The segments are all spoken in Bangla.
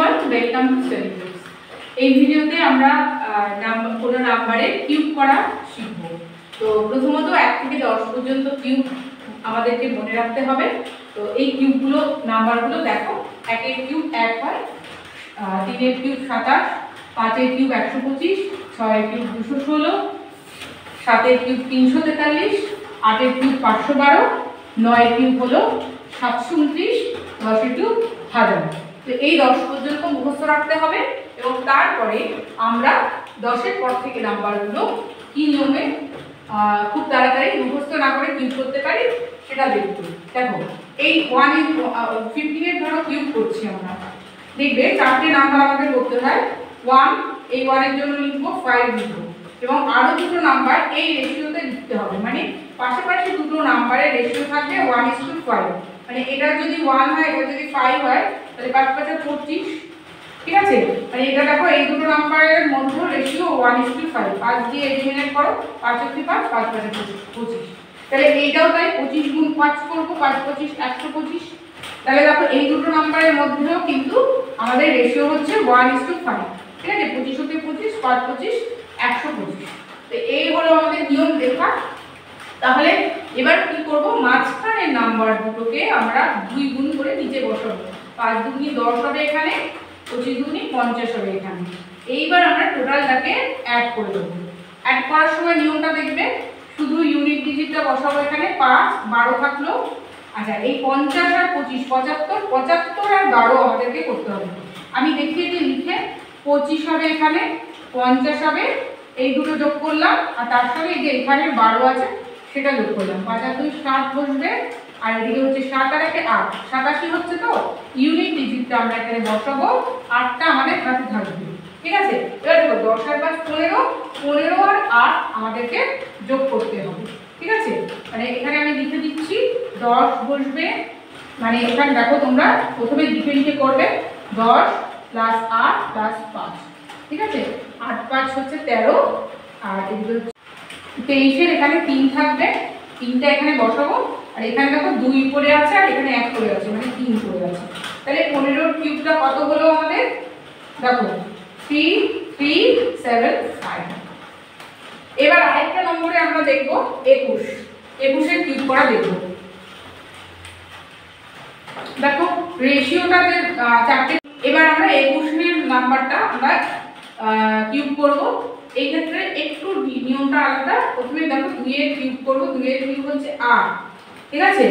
Everyone, welcome to study books. এই ভিডিওতে আমরা কোনো নাম্বারের কিউব করা শিখব। তো প্রথমত 1 থেকে 10 পর্যন্ত কিউব আমাদেরকে মনে রাখতে হবে। তো এই কিউবগুলো নাম্বারগুলো দেখো, 1 এর কিউব 1 হয়, 3 এর কিউব 27, 5 এর কিউব 125, 6 এর কিউব 216, 7 এর কিউব 343, 8 এর কিউব 512, 9 এর কিউব হলো 729, 10 এর কিউব 1000। তো এই 10 পর্যন্ত মুখস্থ রাখতে হবে এবং তারপরে আমরা 10 এর পর থেকে নাম্বারগুলো কি নিয়মে খুব তাড়াতাড়ি মুখস্থ না করে কিউব করতে পারি সেটা দেখব। দেখো, এই 15 এর ধরো কিউব করছি আমরা, দেখবে 4টে নাম্বার আমাদের করতে হয়। 1, এই 1 এর জন্য লিখব 5 লিখব এবং আরো দুটো নাম্বার এই রেশিওতে লিখতে হবে, মানে পাশাপাশি দুটো নাম্বারের রেশিও থাকবে 1:5। মানে এটা যদি 1 হয়, এটা যদি 5 হয়, তাহলে 5 5 25, ঠিক আছে? মানে এটা দেখো, এই দুটো নাম্বারের মধ্যে রেশিও 1:5। 5 দিয়ে এলিমিনেট করো, 5 × 5, 5 5 25। তাহলে এইটাও তাই, 25 গুণ 5 করব, 5 25 125। তাহলে দেখো, এই দুটো নাম্বারের মধ্যেও কিন্তু আমাদের রেশিও হচ্ছে 1:5, ঠিক আছে? 25 × 25, 5 25 125। তো এই হলো আমাদের নিয়ম লেখা। তাহলে এবার কি করব, মাঝখানের নাম্বার দুটোকে আমরা 2 গুণ করে নিচে বসাবো। 5 দুগুণে 10 হবে এখানে, 25 দুগুণে 50 হবে এখানে। এইবার আমরা টোটালটাকে অ্যাড করে দেবো। অ্যাড করার সময় নিয়মটা দেখবে, শুধু ইউনিট ডিজিটটা বসাবো এখানে, 5 12 থাকলো। আচ্ছা, এই 50 আর 25 75, 75 আর 12 আমাদেরকে করতে হবে। আমি দেখিয়ে দিই লিখে, 25 হবে এখানে, 50 হবে, এই দুটো যোগ করলাম, আর তার সঙ্গে এই যে এখানে 12 আছে সেটা যোগ করলাম। 5 আর 2 7 বসবে, আর এদিকে হচ্ছে 7 আর 1 8, 87 হচ্ছে। তো ইউনিট ডিজিটটা আমরা এখানে বসাবো, 8টা আমাদের হাতে থাকবে, ঠিক আছে? এবার দেখো, 10 আর 5 15, 15 আর 8 আমাদেরকে যোগ করতে হবে, ঠিক আছে? মানে এখানে আমি লিখে দিচ্ছি 10 বসবে, মানে এখানে দেখো তোমরা প্রথমে লিখে লিখে করবে 10 + 8 + 5, ঠিক আছে? 8 5 হচ্ছে 13, আর এদিকে 23 এর এখানে 3 থাকবে, 3টা এখানে বসাবো। আর এখানে দেখো 2 পড়ে আছে, আর এখানে 1 পড়ে আছে, মানে 3 পড়ে আছে। তাহলে 15 এর কিউবটা কত হলো আমাদের? দেখো 3 3 7 5। এবার আরেকটা নম্বরে আমরা দেখব 21। 21 এর কিউব করা দেখব। দেখো, রেশিওটা যে 4টে। এবার আমরা 21 এর নাম্বারটা আমরা কিউব করব। এই ক্ষেত্রে একটু নিয়মটা আলাদা। প্রথমে দেখো 2 এর কিউব করব, 2 এর কিউব হচ্ছে 8, ঠিক আছে?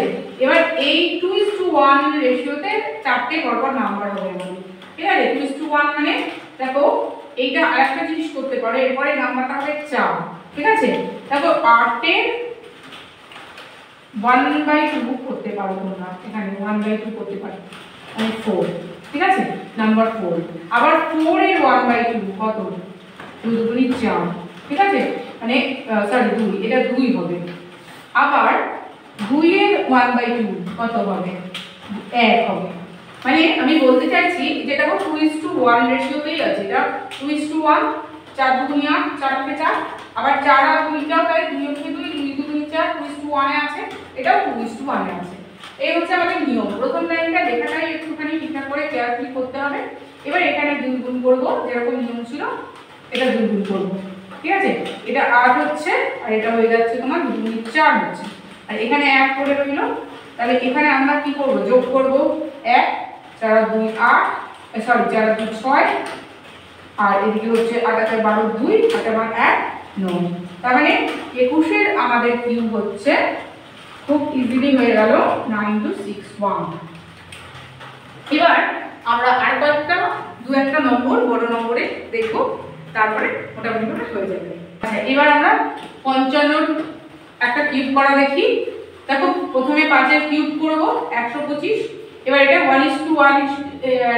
এবার এই 2:1 রেশিওতে 4টে পরপর নাম্বার হবে আমাদের, ঠিক আছে? 2:1 মানে দেখো, এইটা আরেকটা জিনিস করতে পারো, এরপরে নাম্বারটা হবে 4, ঠিক আছে? দেখো 8 এর 1/2 করতে পারো তোমরা, এখানে 1/2 করতে পারো, মানে 4, ঠিক আছে? নাম্বার 4। আবার 4 এর 1/2 কত? 2 2 4, ঠিক আছে? মানে সরি 2, এটা 2 হবে। আবার 2 এর 1/2 কত হবে? 1 হবে। মানে আমি বলতে চাইছি যে দেখো 2:1 রেশিওতেই আছে, এটা 2:1, 4 2 8, 4 × 4। আবার 4 আর 2টাও তাই, 2 × 2 2 2 4, 2:1 এ আছে, এটাও 2:1 এ আছে। এই হচ্ছে আমাদের নিয়ম। প্রথম লাইনটা লেখাটাই একটুখানি ঠিকঠাক করে কেয়ারফুলি করতে হবে। এবার এখানে 2 গুণ করব, যেরকম নিয়ম ছিল এটা 2 গুণ করব, ঠিক আছে? এটা 8 হচ্ছে, আর এটা হয়ে যাচ্ছে তোমার 2 × 4 হচ্ছে, আর এখানে 1 করে রইল। তাহলে এখানে আমরা কি করব? যোগ করব 1, 4 আর 2 8, সরি 4 আর 2 6, আর এদিকে হচ্ছে 8 আর 4 12 2, 8 আর 1 9। তার মানে 21 এর আমাদের কিউব হচ্ছে, খুব ইজিলি হয়ে গেল 9 × 6 1। এবার আমরা আর কয়েকটা 2-1টা নম্বর বড় নম্বরে দেখব, তারপরে মোটামুটি হয়ে যাবে। আচ্ছা, এবার আমরা 55 একটা কিউব করা দেখি। দেখো, প্রথমে 5 এর কিউব করব, 125। এবার এটা 1:1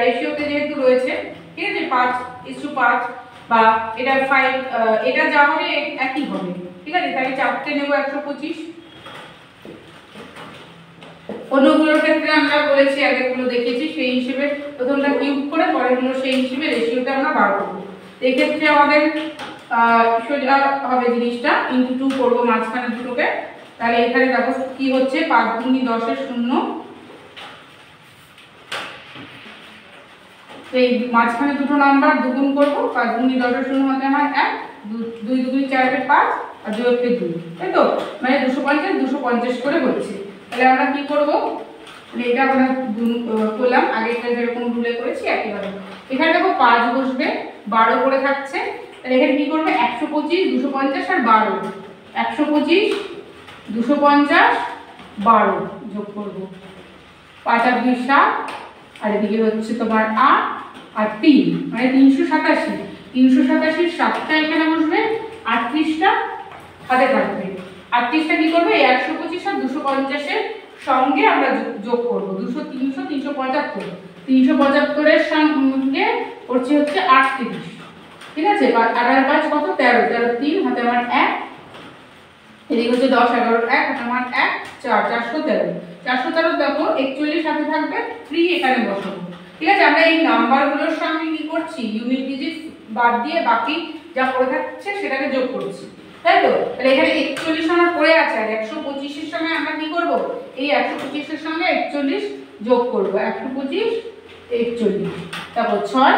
রেশিওতে যেহেতু রয়েছে, ঠিক আছে? 5:5 বা এটা 5, এটা যা হবে একই হবে, ঠিক আছে? তাহলে 4টে নেব 125। অন্যগুলোর ক্ষেত্রে আমরা বলেছি, আগেগুলো দেখেছি, সেই হিসেবে প্রথমটা কিউব করে পরেরগুলো সেই হিসেবে রেশিওটা আমরা বার করব। এক্ষেত্রে আমাদের সোজা হবে জিনিসটা, × 2 করব মাঝখানে দুটোকে। তাহলে এখানে দেখো কি হচ্ছে, 5 2 10 এর 0, তো এই মাঝখানে দুটো নাম্বার দুগুণ করবো, 5 দুগুণে 10 এর শূন্য হাতে আমার 1, 2 দুগুণে 4 এর 5 আর 2 এর 2, তাই তো? মানে 250 250 করে হচ্ছে। তাহলে আমরা কি করব, মানে এটা আমরা করলাম আগেরটা যেরকম রুলে করেছি একইভাবে। এখানে দেখো 5 বসবে, 12 করে থাকছে। তাহলে এখানে কি করবে, 125 250 আর 12, 125 250 12 যোগ করব। 5 আর 2 7, আর এদিকে হচ্ছে তোমার 8 আর 3 মানে 387। 387 7টা এখানে বসবে, 38টা হাতে থাকবে। 38টা কি করবে, 125 আর 250 এর সঙ্গে আমরা যোগ করব। 200 300 375, 375 এর সঙ্গে করছে হচ্ছে 38, ঠিক আছে? আর 5 কত, 13, 13 3 হাতে আমার 1, এদিকে হচ্ছে 10 11 1 হাতে আমার 1 4, 413। 413 দেখো 41 হাতে থাকবে, 3 এখানে বসাবো, ঠিক আছে? আমরা এই নাম্বারগুলোর সঙ্গে কি করছি, ইউনিট ডিজিট বাদ দিয়ে বাকি যা পড়ে থাকছে সেটাকে যোগ করছি, তাই তো? তাহলে এখানে 41 আমার পড়ে আছে, আর 125 এর সঙ্গে আমরা কি করব, এই 125 এর সঙ্গে 41 যোগ করব। 125 41, তারপর 6,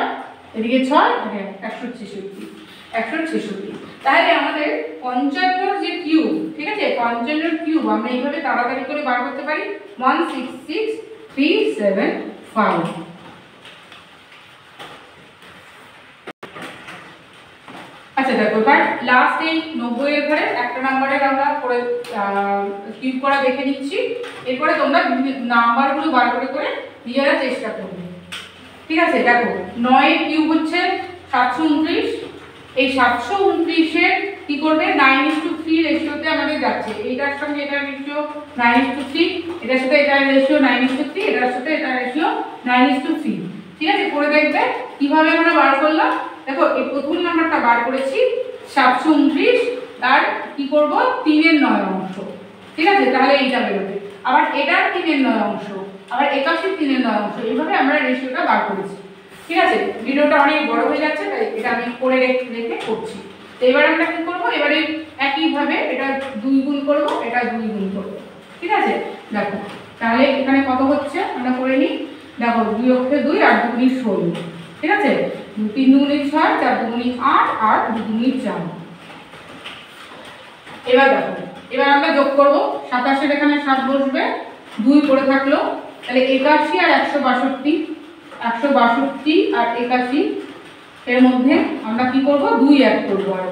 এদিকে 6 এখানে 166, 166। তাহলে আমাদের 55 যে কিউব, ঠিক আছে, 55 এর কিউব আমরা এইভাবে তাড়াতাড়ি করে বার করতে পারি, 166375। আচ্ছা দেখো, এবার লাস্ট এই 90 এর ঘরে একটা নাম্বারের আমরা করে কিউব করা দেখে নিচ্ছি। এরপরে তোমরা নাম্বারগুলো বার করে করে নিজেরা চেষ্টা করবে, ঠিক আছে? দেখো 9 এর কিউব হচ্ছে 729। এই 729 এর কি করবে, 9:3 রেশিওতে আমাদের যাচ্ছে। এইটার সঙ্গে এটার রেশিও 9:3, এটার সাথে এটার রেশিও 9:3, এটার সাথে এটার রেশিও 9:3, ঠিক আছে? করে দেখবে কিভাবে আমরা বার করলাম। দেখো এই প্রথম নাম্বারটা বার করেছি 729, আর কি করব, 3 এর 9 অংশ, ঠিক আছে? তাহলে এইটা বেরোবে। আবার এটার 3 এর 9 অংশ, আবার 81 3 এর 9 অংশ, এইভাবে আমরা রেশিওটা বার করেছি, ঠিক আছে? ভিডিওটা অনেক বড় হয়ে যাচ্ছে, তাই এটা আমি করে রেখে করছি। তো এবার আমরা কি করব, এবারে একইভাবে এটা 2 গুণ করব, এটা 2 গুণ করব, ঠিক আছে? দেখো তাহলে এখানে কত হচ্ছে আমরা করে নিই। দেখো 2 অক্ষে 2 আর 2 গুণে 16, ঠিক আছে? 3 দুগুণে 6, 4 দুগুণে 8 আর 2 দুগুণে 4। এবার দেখো, এবার আমরা যোগ করব। 27 এর এখানে 7 বসবে, 2 পড়ে থাকলো। তাহলে 81 আর 162, 162 আর 81 এর মধ্যে আমরা কি করব, 2 অ্যাড করব। আর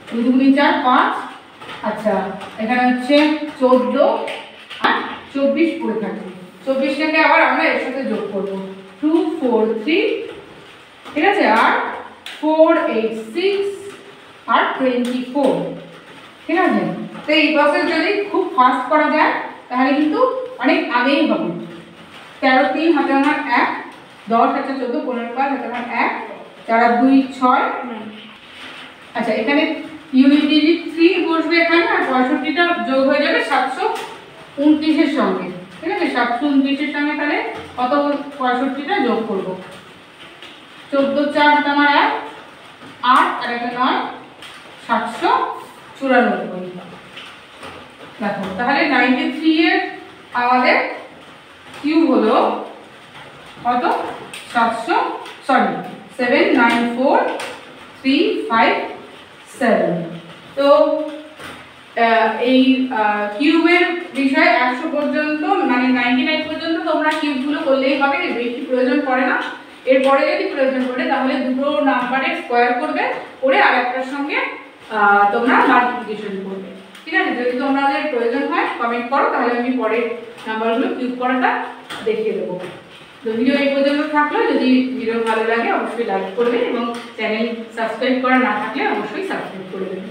2 দুগুণে 4 5, আচ্ছা এখানে হচ্ছে 14 আর 24 পড়ে থাকবে। 24টাকে আবার আমরা এর সাথে যোগ করব, 2 4 3, ঠিক আছে? আর 4 8 6 আর 24, ঠিক আছে? তো এই প্রসেস যদি খুব ফাস্ট করা যায় তাহলে কিন্তু অনেক আগেই হবে। 13 3 হাতে আমার 1, 10 আর 4 14 15 5 হাতে আমার 1, 4 আর 2 6। আচ্ছা এখানে ইউনিট ডিজিট 3 বসবে এখানে, আর 65টা যোগ হয়ে যাবে 729 এর সঙ্গে, ঠিক আছে? 729 এর সঙ্গে তাহলে কত, 65টা যোগ করব। 14 4 হাতে আমার 1, 8 আর 1 9, 794। দেখো তাহলে 93 এর আমাদের কিউব হলো কত, 794357। তো এই কিউবের বিষয়ে 100 পর্যন্ত মানে 99 পর্যন্ত তোমরা কিউবগুলো করলেই হবে, বেশি প্রয়োজন পড়ে না। এরপরে যদি প্রয়োজন পড়ে তাহলে দুটো নাম্বারের স্কোয়ার করবে, করে আর একটার সঙ্গে তোমরা মাল্টিপ্লিকেশন করবে, ঠিক আছে? যদি তোমাদের প্রয়োজন হয় কমেন্ট করো, তাহলে আমি পরের নাম্বারগুলো কিউব করাটা দেখিয়ে দেবো। তো ভিডিও এই পর্যন্ত থাকলো। যদি ভিডিও ভালো লাগে অবশ্যই লাইক করবে, এবং চ্যানেল সাবস্ক্রাইব করা না থাকলে অবশ্যই সাবস্ক্রাইব করে দেবে।